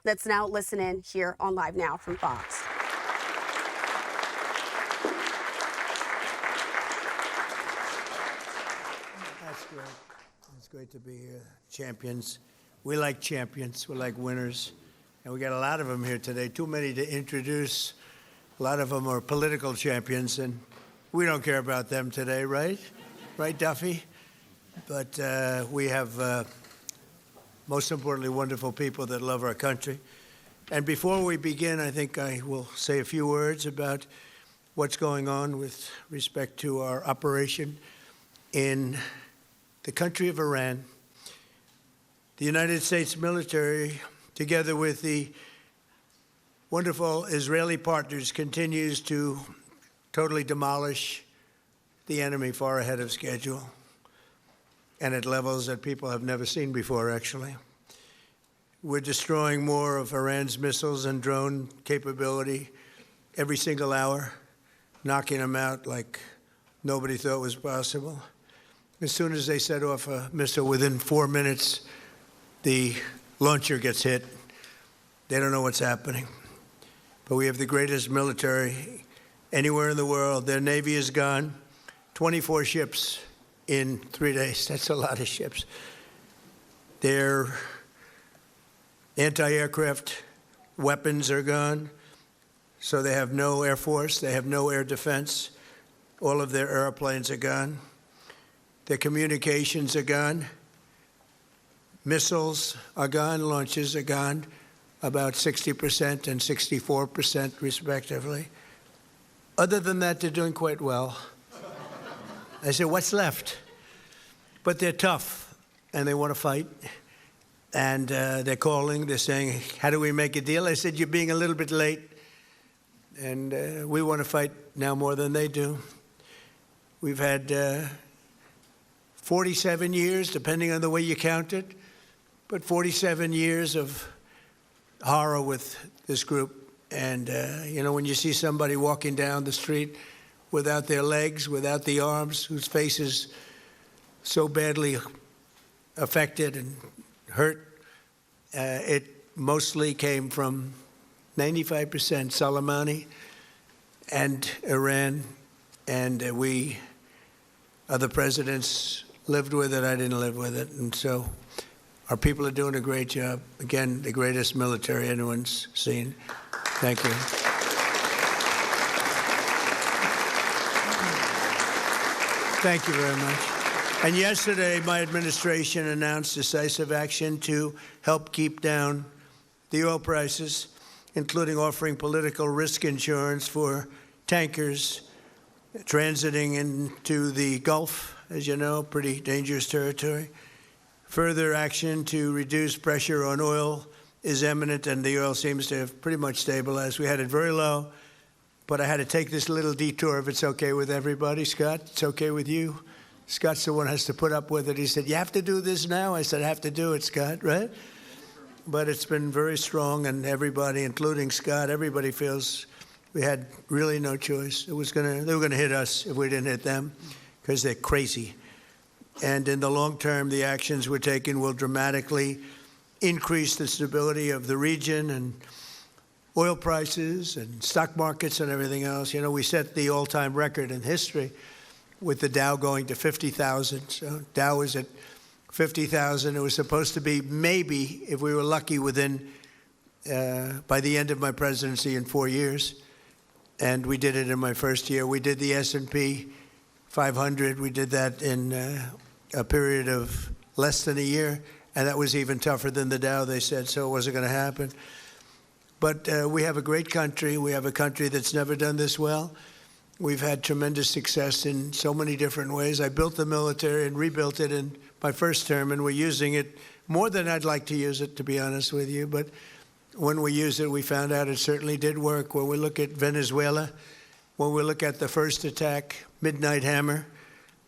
Let's now listen in here on Live Now from Fox. That's great. It's great to be here. Champions. We like champions. We like winners. And we got a lot of them here today. Too many to introduce. A lot of them are political champions, and we don't care about them today, right? Right, Duffy? But we have, most importantly, wonderful people that love our country. And before we begin, I think I will say a few words about what's going on with respect to our operation in the country of Iran. The United States military, together with the wonderful Israeli partners, continues to totally demolish the enemy far ahead of schedule and at levels that people have never seen before, actually. We're destroying more of Iran's missiles and drone capability every single hour, knocking them out like nobody thought was possible. As soon as they set off a missile, within 4 minutes, the launcher gets hit. They don't know what's happening. But we have the greatest military anywhere in the world. Their Navy is gone. 24 ships in 3 days. That's a lot of ships. Their anti-aircraft weapons are gone. So they have no air force. They have no air defense. All of their airplanes are gone. Their communications are gone. Missiles are gone. Launches are gone. About 60% and 64% respectively. Other than that, they're doing quite well. I said, what's left? But they're tough, and they want to fight. And they're calling, they're saying, how do we make a deal? I said, you're being a little bit late, and we want to fight now more than they do. We've had 47 years, depending on the way you count it, but 47 years of horror with this group. And, you know, when you see somebody walking down the street without their legs, without the arms, whose face is so badly affected and hurt, it mostly came from 95% Soleimani and Iran. And we, other presidents, lived with it. I didn't live with it. And so our people are doing a great job. Again, the greatest military anyone's seen. Thank you. Thank you very much. And yesterday, my administration announced decisive action to help keep down the oil prices, including offering political risk insurance for tankers transiting into the Gulf, as you know, pretty dangerous territory. Further action to reduce pressure on oil is imminent, and the oil seems to have pretty much stabilized. We had it very low, but I had to take this little detour, if it's okay with everybody. Scott, it's okay with you? Scott's the one who has to put up with it. He said, you have to do this now? I said, I have to do it, Scott, right? But it's been very strong, and everybody, including Scott, everybody feels we had really no choice. They were going to hit us if we didn't hit them, because they're crazy. And in the long term, the actions we're taking will dramatically increase the stability of the region and oil prices and stock markets and everything else. You know, we set the all-time record in history with the Dow going to 50,000. So Dow was at 50,000. It was supposed to be maybe, if we were lucky, within, by the end of my presidency in 4 years. And we did it in my first year. We did the S&P 500. We did that in a period of less than a year. And that was even tougher than the Dow, they said, so it wasn't going to happen. But we have a great country. We have a country that's never done this well. We've had tremendous success in so many different ways. I built the military and rebuilt it in my first term, and we're using it more than I'd like to use it, to be honest with you. But when we used it, we found out it certainly did work. When we look at Venezuela, when we look at the first attack, Midnight Hammer,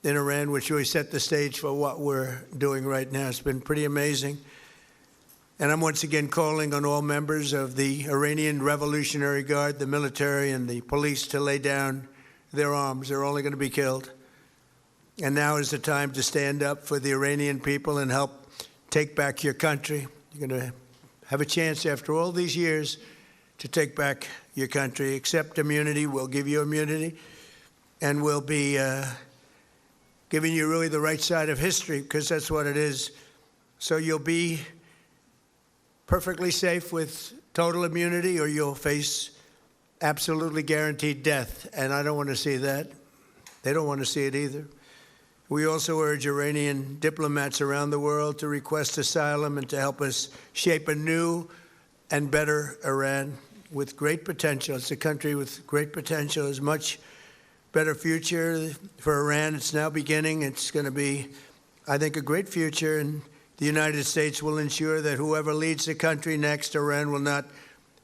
in Iran, which really set the stage for what we're doing right now. It's been pretty amazing. And I'm once again calling on all members of the Iranian Revolutionary Guard, the military and the police, to lay down their arms. They're only going to be killed. And now is the time to stand up for the Iranian people and help take back your country. You're going to have a chance after all these years to take back your country. Accept immunity. We'll give you immunity, and we'll be giving you really the right side of history, because that's what it is. So you'll be perfectly safe with total immunity, or you'll face absolutely guaranteed death, and I don't want to see that. They don't want to see it either. We also urge Iranian diplomats around the world to request asylum and to help us shape a new and better Iran with great potential. It's a country with great potential. There's much better future for Iran. It's now beginning. It's going to be, I think, a great future, and the United States will ensure that whoever leads the country next, Iran will not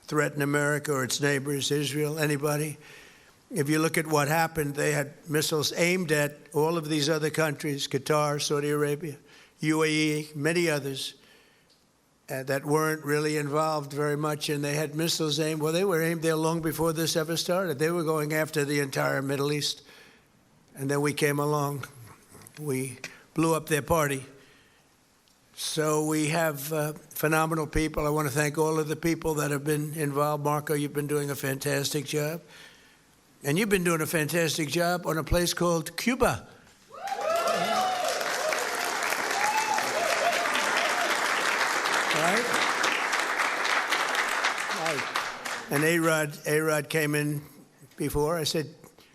threaten America or its neighbors, Israel, anybody. If you look at what happened, they had missiles aimed at all of these other countries, Qatar, Saudi Arabia, UAE, many others that weren't really involved very much, and they had missiles aimed. Well, they were aimed there long before this ever started. They were going after the entire Middle East, and then we came along. We blew up their party. So we have phenomenal people. I want to thank all of the people that have been involved. Marco, you've been doing a fantastic job. And you've been doing a fantastic job on a place called Cuba. Right? And A-Rod came in before. I said,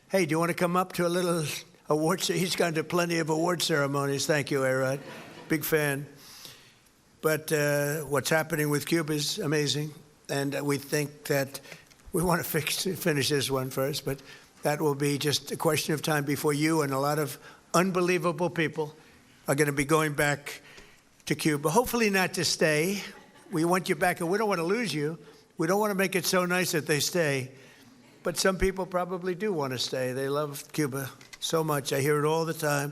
hey, do you want to come up to a little award? He's gone to plenty of award ceremonies. Thank you, A-Rod. Big fan. But what's happening with Cuba is amazing. And we think that we want to finish this one first, but that will be just a question of time before you and a lot of unbelievable people are going to be going back to Cuba. Hopefully not to stay. We want you back, and we don't want to lose you. We don't want to make it so nice that they stay. But some people probably do want to stay. They love Cuba so much. I hear it all the time.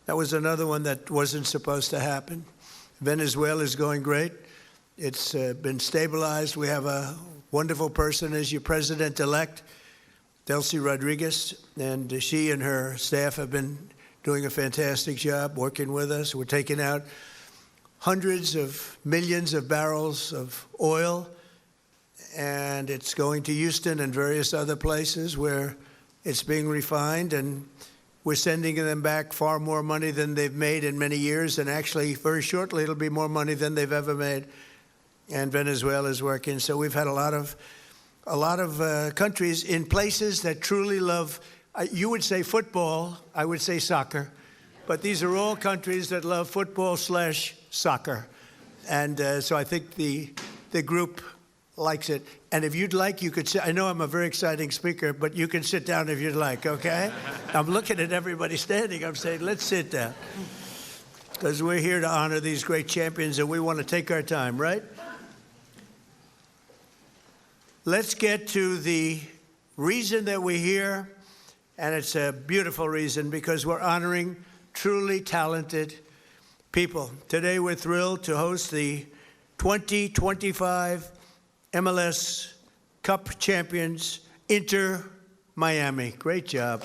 That was another one that wasn't supposed to happen. Venezuela is going great. It's been stabilized. We have a wonderful person as your president-elect, Delcy Rodriguez, and she and her staff have been doing a fantastic job working with us. We're taking out hundreds of millions of barrels of oil, and it's going to Houston and various other places where it's being refined, and we're sending them back far more money than they've made in many years, and actually very shortly it'll be more money than they've ever made. And Venezuela is working. So we've had a lot of countries in places that truly love, you would say football, I would say soccer, but these are all countries that love football/soccer. And so I think the group likes it. And if you'd like, you could sit. I know I'm a very exciting speaker, but you can sit down if you'd like, okay? I'm looking at everybody standing. I'm saying, let's sit down. Because we're here to honor these great champions, and we want to take our time, right? Let's get to the reason that we're here, and it's a beautiful reason because we're honoring truly talented people. Today we're thrilled to host the 2025 MLS Cup champions, Inter Miami. Great job.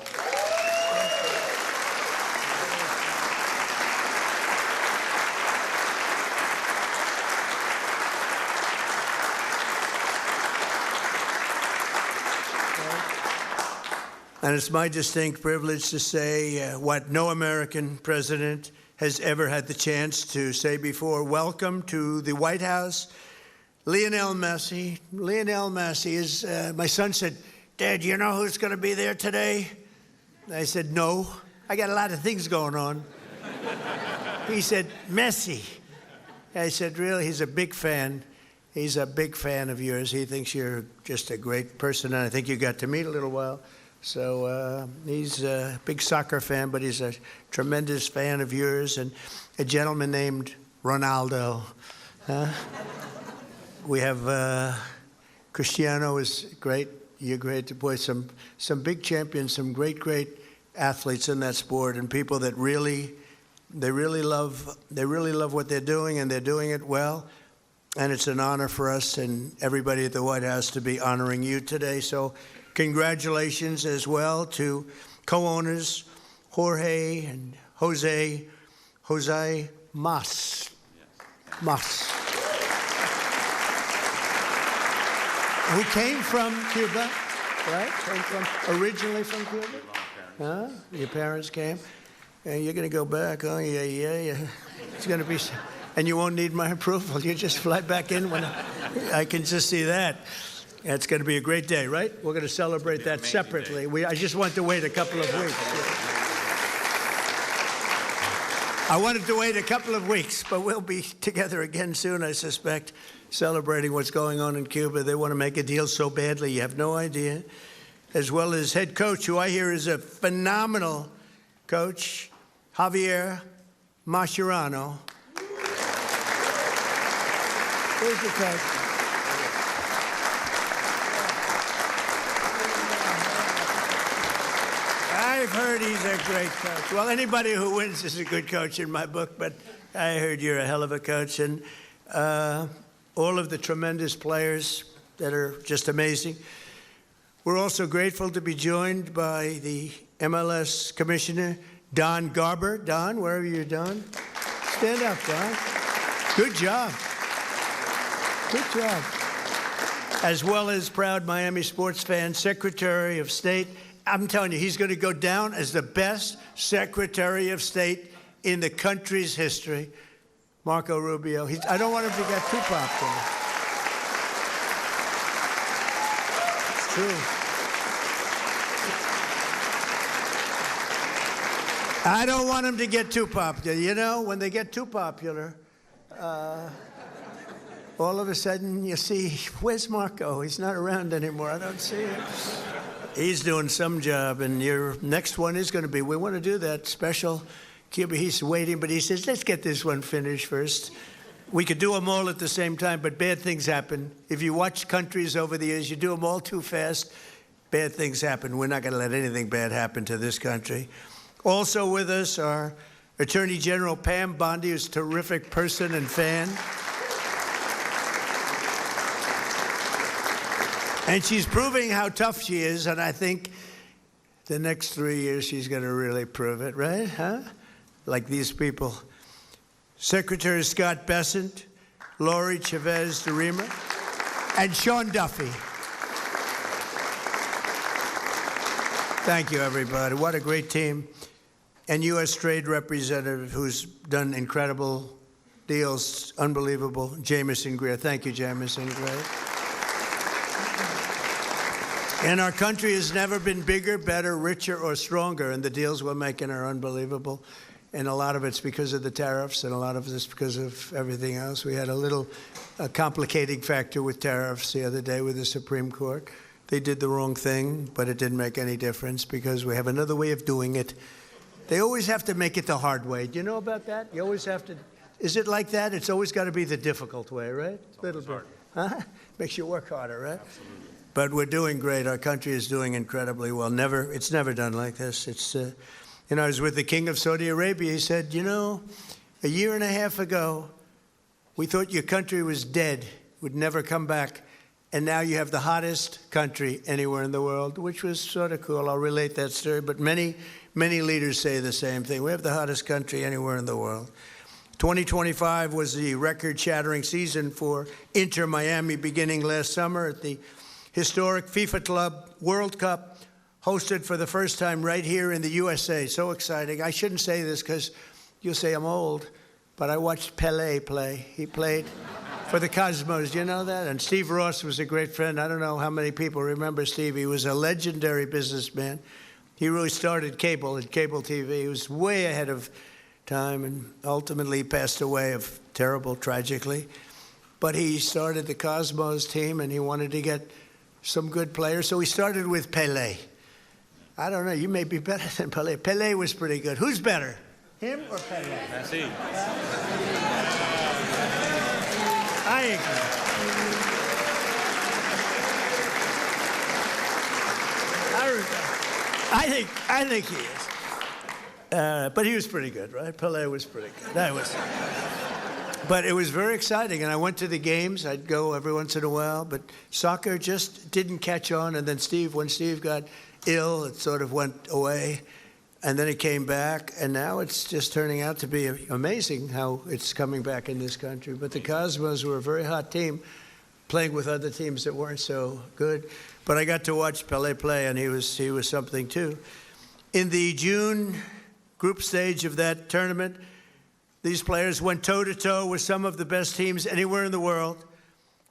And it's my distinct privilege to say what no American president has ever had the chance to say before. Welcome to the White House, Lionel Messi. Lionel Messi is, my son said, Dad, you know who's going to be there today? I said, no, I got a lot of things going on. He said, Messi. I said, really? He's a big fan. He's a big fan of yours. He thinks you're just a great person, and I think you got to meet a little while. So he's a big soccer fan, but he's a tremendous fan of yours, and a gentleman named Ronaldo. We have Cristiano is great. You're great. Boy, some big champions, some great athletes in that sport, and people that really love what they're doing, and they're doing it well. And it's an honor for us and everybody at the White House to be honoring you today. So congratulations as well to co-owners Jorge and Jose Mas. who came from Cuba, right? Originally from Cuba? Huh? Your parents came? And you're going to go back, oh, yeah. It's going to be, and you won't need my approval. You just fly back in when I can just see that. It's going to be a great day, right? We're going to celebrate that separately. I just want to wait a couple of weeks. I wanted to wait a couple of weeks, but we'll be together again soon, I suspect, celebrating what's going on in Cuba. They want to make a deal so badly, you have no idea. As well as head coach, who I hear is a phenomenal coach, Javier Mascherano. Where's the coach? I've heard he's a great coach. Well, anybody who wins is a good coach in my book, but I heard you're a hell of a coach. And all of the tremendous players that are just amazing. We're also grateful to be joined by the MLS Commissioner, Don Garber. Don, wherever you're, Don. Stand up, Don. Good job. Good job. As well as proud Miami sports fan, Secretary of State. I'm telling you, he's going to go down as the best Secretary of State in the country's history, Marco Rubio. I don't want him to get too popular. It's true. I don't want him to get too popular. You know, when they get too popular, all of a sudden you see, where's Marco? He's not around anymore. I don't see him. He's doing some job, and your next one is going to be, we want to do that special Cuba. He's waiting, but he says, let's get this one finished first. We could do them all at the same time, but bad things happen. If you watch countries over the years, you do them all too fast, bad things happen. We're not going to let anything bad happen to this country. Also with us are Attorney General Pam Bondi, who's a terrific person and fan. And she's proving how tough she is, and I think the next 3 years she's going to really prove it, right? Huh? Like these people. Secretary Scott Bessent, Lori Chavez de Rima, and Sean Duffy. Thank you, everybody. What a great team. And U.S. Trade Representative, who's done incredible deals, unbelievable, Jamison Greer. Thank you, Jamison Greer. And our country has never been bigger, better, richer, or stronger, and the deals we're making are unbelievable. And a lot of it's because of the tariffs, and a lot of it's because of everything else. We had a complicating factor with tariffs the other day with the Supreme Court. They did the wrong thing, but it didn't make any difference because we have another way of doing it. They always have to make it the hard way. Do you know about that? You always have to. Is it like that? It's always got to be the difficult way, right? It's little bit. Huh? Makes you work harder, right? Absolutely. But we're doing great. Our country is doing incredibly well. It's never done like this. I was with the King of Saudi Arabia. He said, a year and a half ago, we thought your country was dead, would never come back. And now you have the hottest country anywhere in the world, which was sort of cool. I'll relate that story. But many, many leaders say the same thing. We have the hottest country anywhere in the world. 2025 was the record-shattering season for Inter Miami beginning last summer at the historic FIFA Club World Cup, hosted for the first time right here in the USA. So exciting. I shouldn't say this because you'll say I'm old, but I watched Pelé play. He played for the Cosmos. Do you know that? And Steve Ross was a great friend. I don't know how many people remember Steve. He was a legendary businessman. He really started cable TV. He was way ahead of time and ultimately passed away tragically. But he started the Cosmos team, and he wanted to get some good players. So he started with Pelé. I don't know, you may be better than Pelé. Pelé was pretty good. Who's better, him or Pelé? Messi. I agree. I think he is. But he was pretty good, right? Pelé was pretty good. But it was very exciting, and I went to the games. I'd go every once in a while, but soccer just didn't catch on. And then when Steve got ill, it sort of went away, and then it came back, and now it's just turning out to be amazing how it's coming back in this country. But the Cosmos were a very hot team. playing with other teams that weren't so good. But I got to watch Pelé play, and he was something too. In the June group stage of that tournament, these players went toe-to-toe with some of the best teams anywhere in the world.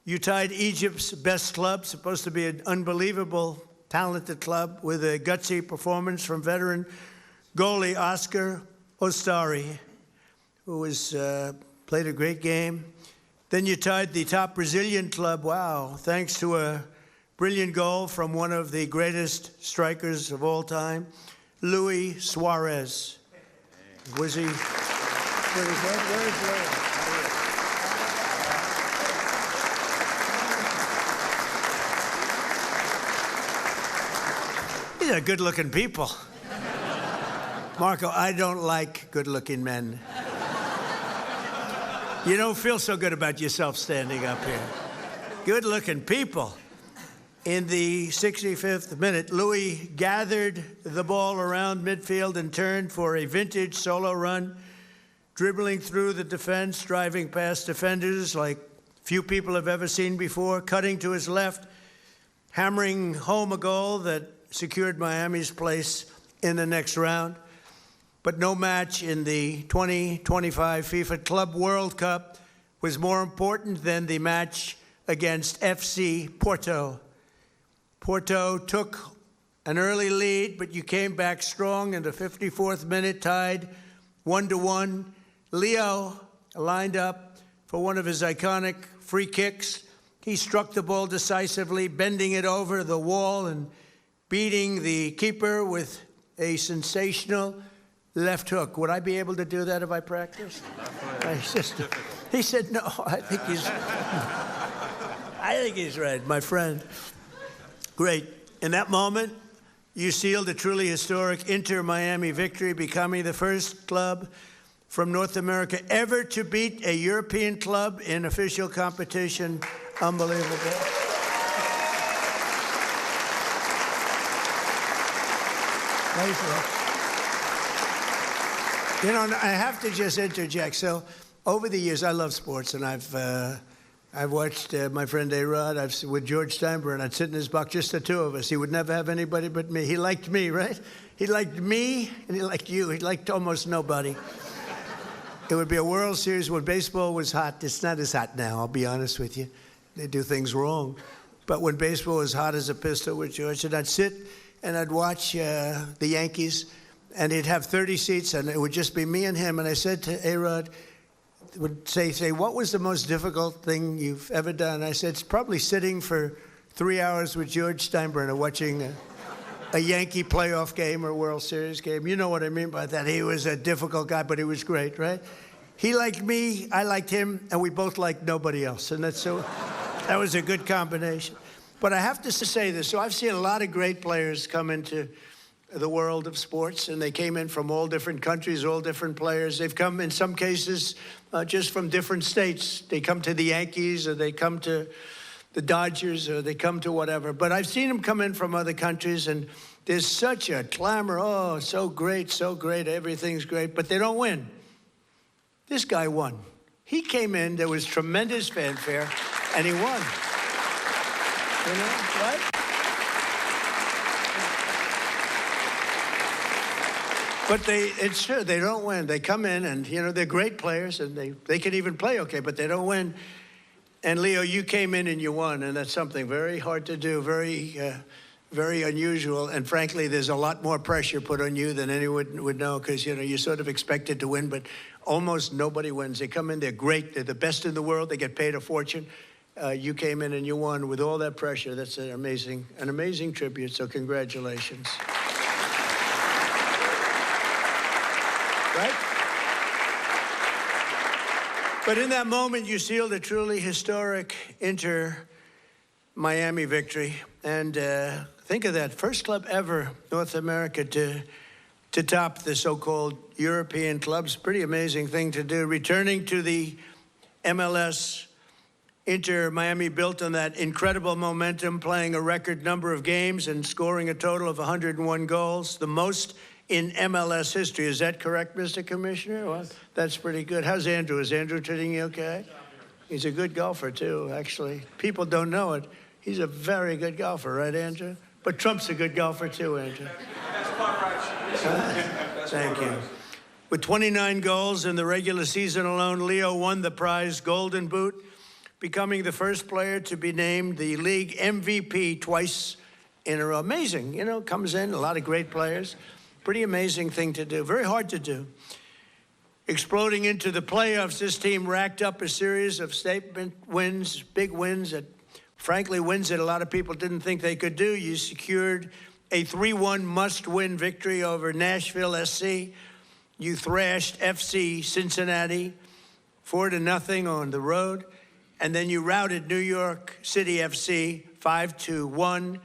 You tied Egypt's best club, supposed to be an unbelievable, talented club, with a gutsy performance from veteran goalie Oscar Ostari, who played a great game. Then you tied the top Brazilian club, wow, thanks to a brilliant goal from one of the greatest strikers of all time, Luis Suarez. Was he? Where is that? These are good-looking people. Marco, I don't like good-looking men. You don't feel so good about yourself standing up here. Good-looking people. In the 65th minute, Louis gathered the ball around midfield and turned for a vintage solo run, dribbling through the defense, driving past defenders like few people have ever seen before, cutting to his left, hammering home a goal that secured Miami's place in the next round. But no match in the 2025 FIFA Club World Cup was more important than the match against FC Porto. Porto took an early lead, but you came back strong in the 54th minute, tied 1-1. Leo lined up for one of his iconic free kicks. He struck the ball decisively, bending it over the wall and beating the keeper with a sensational left hook. Would I be able to do that if I practiced? He said, no, I think he's right, my friend. Great. In that moment, you sealed a truly historic Inter-Miami victory, becoming the first club from North America ever to beat a European club in official competition. Unbelievable. You know, I have to just interject. So, over the years, I love sports, and I've watched my friend A-Rod. With George Steinbrenner, I'd sit in his box, just the two of us. He would never have anybody but me. He liked me, right? He liked me, and he liked you. He liked almost nobody. It would be a World Series when baseball was hot. It's not as hot now, I'll be honest with you. They do things wrong. But when baseball was hot as a pistol with George, and I'd sit and I'd watch the Yankees, and he'd have 30 seats, and it would just be me and him. And I said to A-Rod, would say, what was the most difficult thing you've ever done? I said, it's probably sitting for 3 hours with George Steinbrenner watching a Yankee playoff game or World Series game. You know what I mean by that. He was a difficult guy, but he was great, right? He liked me, I liked him, and we both liked nobody else. And that was a good combination. But I have to say this. So I've seen a lot of great players come into the world of sports, and they came in from all different countries, all different players. They've come, in some cases, just from different states. They come to the Yankees, or they come to the Dodgers, or they come to whatever. But I've seen them come in from other countries, and there's such a clamor. Oh, so great, everything's great. But they don't win. This guy won. He came in, there was tremendous fanfare, and he won. You know, right? But it's true, they don't win. They come in and, you know, they're great players and they can even play okay, but they don't win. And Leo, you came in and you won, and that's something very hard to do, very unusual. And frankly, there's a lot more pressure put on you than anyone would know, because, you know, you're sort of expected to win, but almost nobody wins. They come in, they're great, they're the best in the world, they get paid a fortune. You came in and you won with all that pressure. That's an amazing tribute, so congratulations. Right? But in that moment, you sealed a truly historic Inter-Miami victory. And think of that, first club ever, North America, to top the so-called European clubs. Pretty amazing thing to do. Returning to the MLS, Inter-Miami built on that incredible momentum, playing a record number of games and scoring a total of 101 goals, the most in MLS history. Is that correct, Mr. Commissioner? Well, that's pretty good. How's Andrew? Is Andrew treating you okay? He's a good golfer, too, actually. People don't know it. He's a very good golfer, right, Andrew? But Trump's a good golfer, too, Andrew. That's quite right. Thank you. With 29 goals in the regular season alone, Leo won the prize Golden Boot, becoming the first player to be named the league MVP twice in a row. Amazing, you know, comes in, a lot of great players. Pretty amazing thing to do, very hard to do. Exploding into the playoffs, this team racked up a series of statement wins, big wins, that frankly, wins that a lot of people didn't think they could do. You secured a 3-1 must-win victory over Nashville SC. You thrashed FC Cincinnati 4-0 on the road. And then you routed New York City FC 5-1,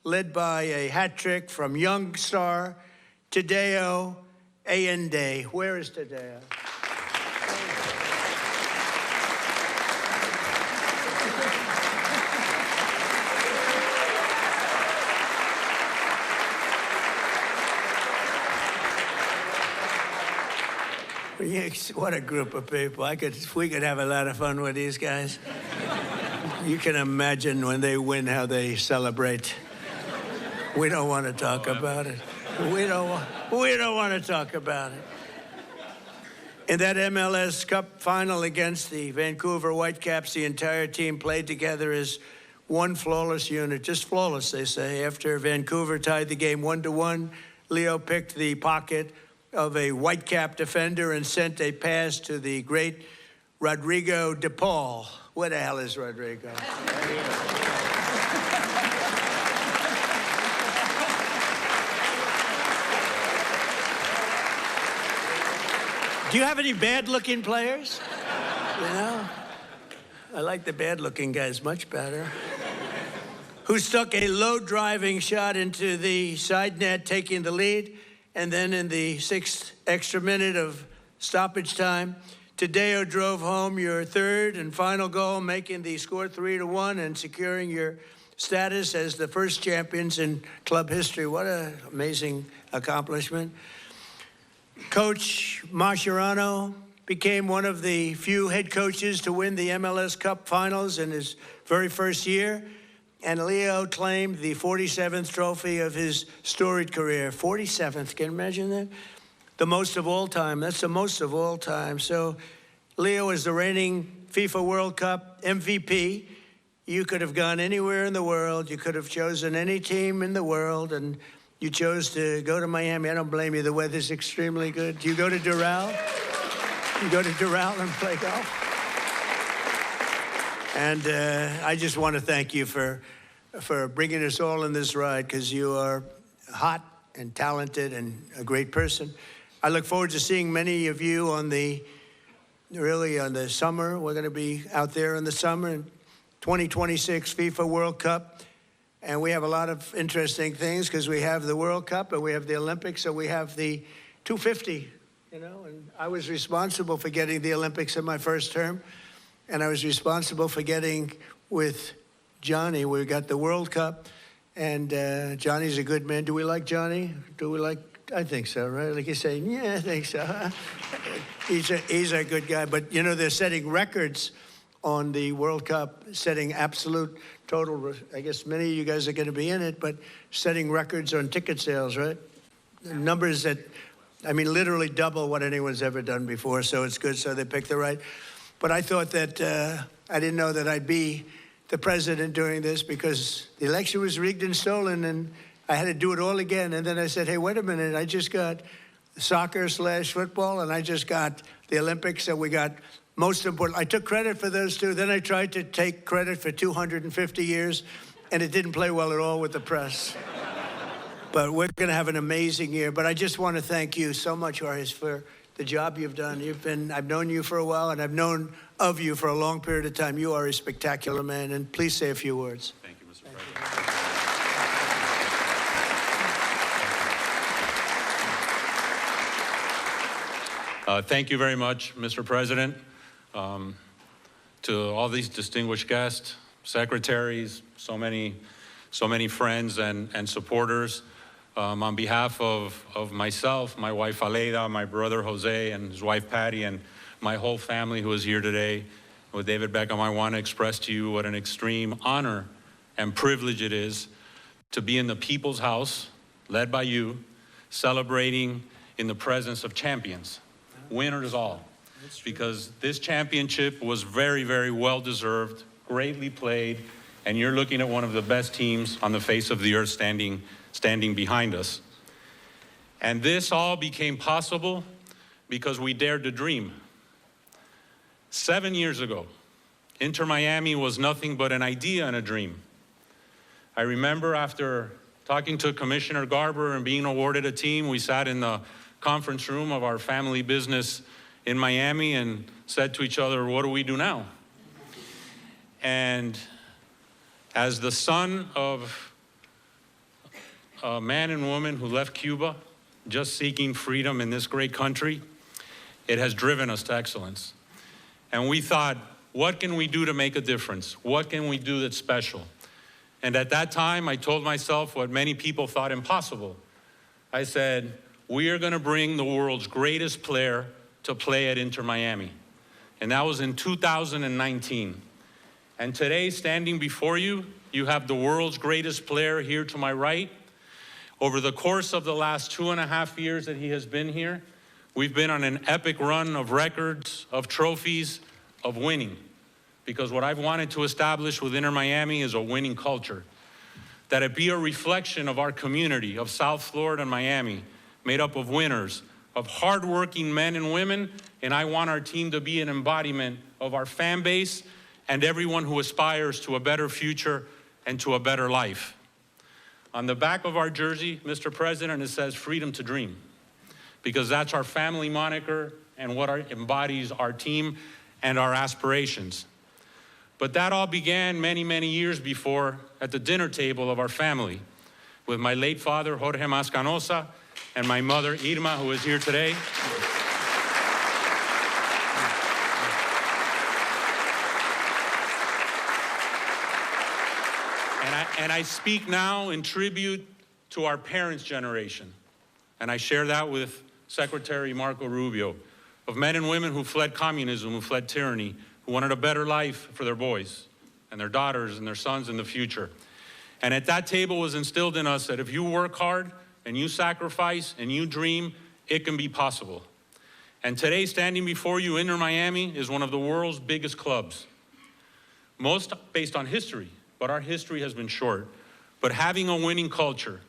led by a hat trick from young star Tadeo Allende. Where is Tadeo? What a group of people. We could have a lot of fun with these guys. You can imagine when they win how they celebrate. We don't want to talk about it. We don't want to talk about it. In that MLS Cup final against the Vancouver Whitecaps, the entire team played together as one flawless unit. Just flawless, they say. After Vancouver tied the game 1-1, Leo picked the pocket of a Whitecap defender and sent a pass to the great Rodrigo de Paul. Where the hell is Rodrigo? Do you have any bad-looking players? You know? I like the bad-looking guys much better. Who stuck a low-driving shot into the side net, taking the lead. And then in the 6th extra minute of stoppage time, Tadeo drove home your third and final goal, making the score 3-1 and securing your status as the first champions in club history. What an amazing accomplishment. Coach Mascherano became one of the few head coaches to win the MLS Cup finals in his very first year. And Leo claimed the 47th trophy of his storied career. 47th, can you imagine that? The most of all time. That's the most of all time. So Leo is the reigning FIFA World Cup MVP. You could have gone anywhere in the world. You could have chosen any team in the world, and you chose to go to Miami. I don't blame you. The weather's extremely good. Do you go to Doral? You go to Doral and play golf? And I just want to thank you for bringing us all in this ride, because you are hot and talented and a great person. I look forward to seeing many of you on the summer. We're going to be out there in the summer in 2026 FIFA World Cup. And we have a lot of interesting things, because we have the World Cup and we have the Olympics, so we have the 250, you know. And I was responsible for getting the Olympics in my first term. And I was responsible for getting with Johnny. We got the World Cup, and Johnny's a good man. Do we like Johnny? I think so, right? Like you say, yeah, I think so. He's a good guy. But, you know, they're setting records on the World Cup, setting absolute total, I guess many of you guys are going to be in it, but setting records on ticket sales, right? Numbers that, I mean, literally double what anyone's ever done before, so it's good. So they picked the right. But I thought that I didn't know that I'd be the president during this, because the election was rigged and stolen, and I had to do it all again. And then I said, hey, wait a minute, I just got soccer/football, and I just got the Olympics, and we got most important. I took credit for those two. Then I tried to take credit for 250 years, and it didn't play well at all with the press. But we're going to have an amazing year. But I just want to thank you so much, Horace, for the job you've done. I've known you for a while, and I've known of you for a long period of time. You are a spectacular man, and please say a few words. Thank you, Mr. President. Thank you very much, Mr. President. To all these distinguished guests, secretaries, so many friends and supporters. On behalf of myself, my wife Aleida, my brother Jose, and his wife Patty, and my whole family who is here today, with David Beckham, I want to express to you what an extreme honor and privilege it is to be in the People's House, led by you, celebrating in the presence of champions, winners all. Because this championship was very, very well-deserved, greatly played, and you're looking at one of the best teams on the face of the earth standing behind us. And this all became possible because we dared to dream. 7 years ago, Inter Miami was nothing but an idea and a dream. I remember after talking to Commissioner Garber and being awarded a team, we sat in the conference room of our family business in Miami and said to each other, what do we do now? And as the son of a man and woman who left Cuba, just seeking freedom in this great country, it has driven us to excellence. And we thought, what can we do to make a difference? What can we do that's special? And at that time, I told myself what many people thought impossible. I said, we are going to bring the world's greatest player to play at Inter Miami. And that was in 2019. And today, standing before you, you have the world's greatest player here to my right. Over the course of the last 2.5 years that he has been here, we've been on an epic run of records, of trophies, of winning. Because what I've wanted to establish with Inter Miami is a winning culture. That it be a reflection of our community of South Florida and Miami, made up of winners, of hardworking men and women, and I want our team to be an embodiment of our fan base and everyone who aspires to a better future and to a better life. On the back of our jersey, Mr. President, it says freedom to dream, because that's our family moniker and what embodies our team and our aspirations. But that all began many, many years before at the dinner table of our family with my late father, Jorge Mascanosa, and my mother, Irma, who is here today. And I speak now in tribute to our parents' generation. And I share that with Secretary Marco Rubio, of men and women who fled communism, who fled tyranny, who wanted a better life for their boys and their daughters and their sons in the future. And at that table was instilled in us that if you work hard and you sacrifice and you dream, it can be possible. And today, standing before you, Inter Miami is one of the world's biggest clubs. Most based on history, but our history has been short. But having a winning culture,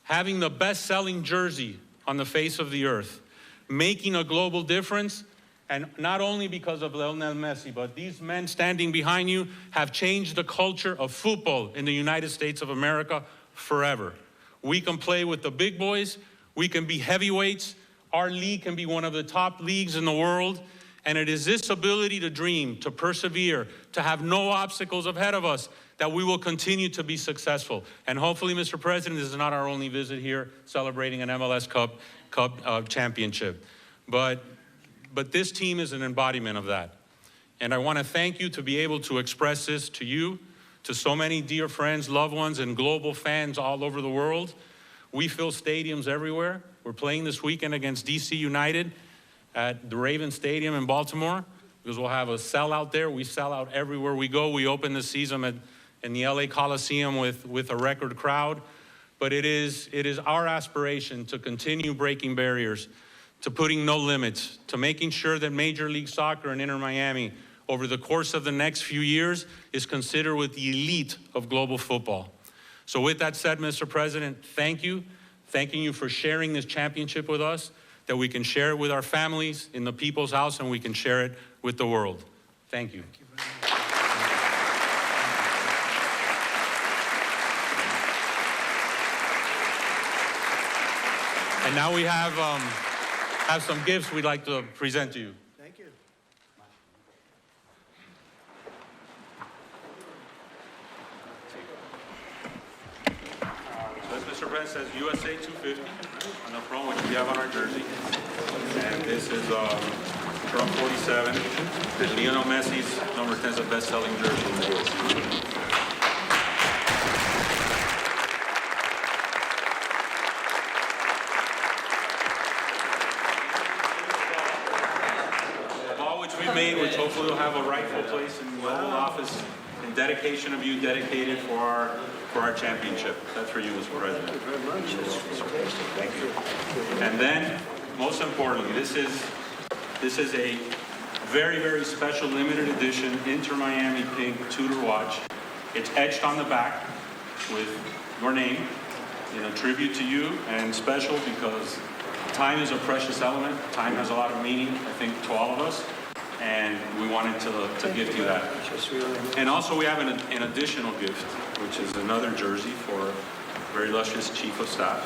having the best-selling jersey on the face of the earth, making a global difference, and not only because of Lionel Messi, but these men standing behind you have changed the culture of football in the United States of America forever. We can play with the big boys, we can be heavyweights, our league can be one of the top leagues in the world, and it is this ability to dream, to persevere, to have no obstacles ahead of us that we will continue to be successful. And hopefully, Mr. President, this is not our only visit here celebrating an MLS Cup championship. But this team is an embodiment of that. And I want to thank you to be able to express this to you, to so many dear friends, loved ones, and global fans all over the world. We fill stadiums everywhere. We're playing this weekend against DC United at the Ravens Stadium in Baltimore, because we'll have a sellout there. We sell out everywhere we go. We open the season in the LA Coliseum with a record crowd. But it is our aspiration to continue breaking barriers, to putting no limits, to making sure that Major League Soccer and Inter Miami over the course of the next few years is considered with the elite of global football. So with that said, Mr. President, thank you. Thanking you for sharing this championship with us, that we can share it with our families in the People's House and we can share it with the world. Thank you. Thank you very much. And now we have some gifts we'd like to present to you. Thank you. So as Mr. President says, USA 250 on the front, which we have on our jersey. And this is Trump 47. Lionel Messi's number 10 is the best-selling jersey in the world. Which hopefully will have have a rightful place in the Oval Office in dedication of you, dedicated for our championship. That's for you, Mr. President. Thank you very much. Thank you. And then, most importantly, this is a very, very special limited edition Inter Miami Pink Tudor watch. It's etched on the back with your name in a tribute to you, and special because time is a precious element. Time has a lot of meaning, I think, to all of us, and we wanted to gift you that. And also we have an additional gift, which is another jersey for very illustrious Chief of Staff.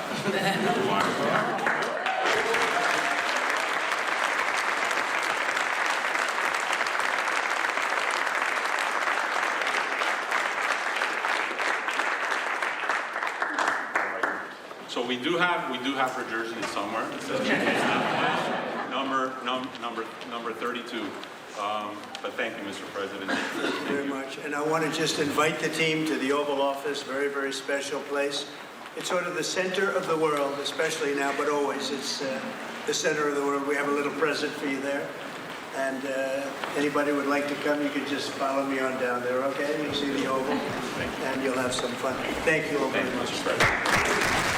So we do have her jersey somewhere. It says number 32. But thank you, Mr. President. Thank you very much. And I want to just invite the team to the Oval Office, very, very special place. It's sort of the center of the world, especially now, but always it's the center of the world. We have a little present for you there. And anybody would like to come, you can just follow me on down there, okay? You'll see the Oval, and you'll have some fun. Thank you all very much. Mr. President.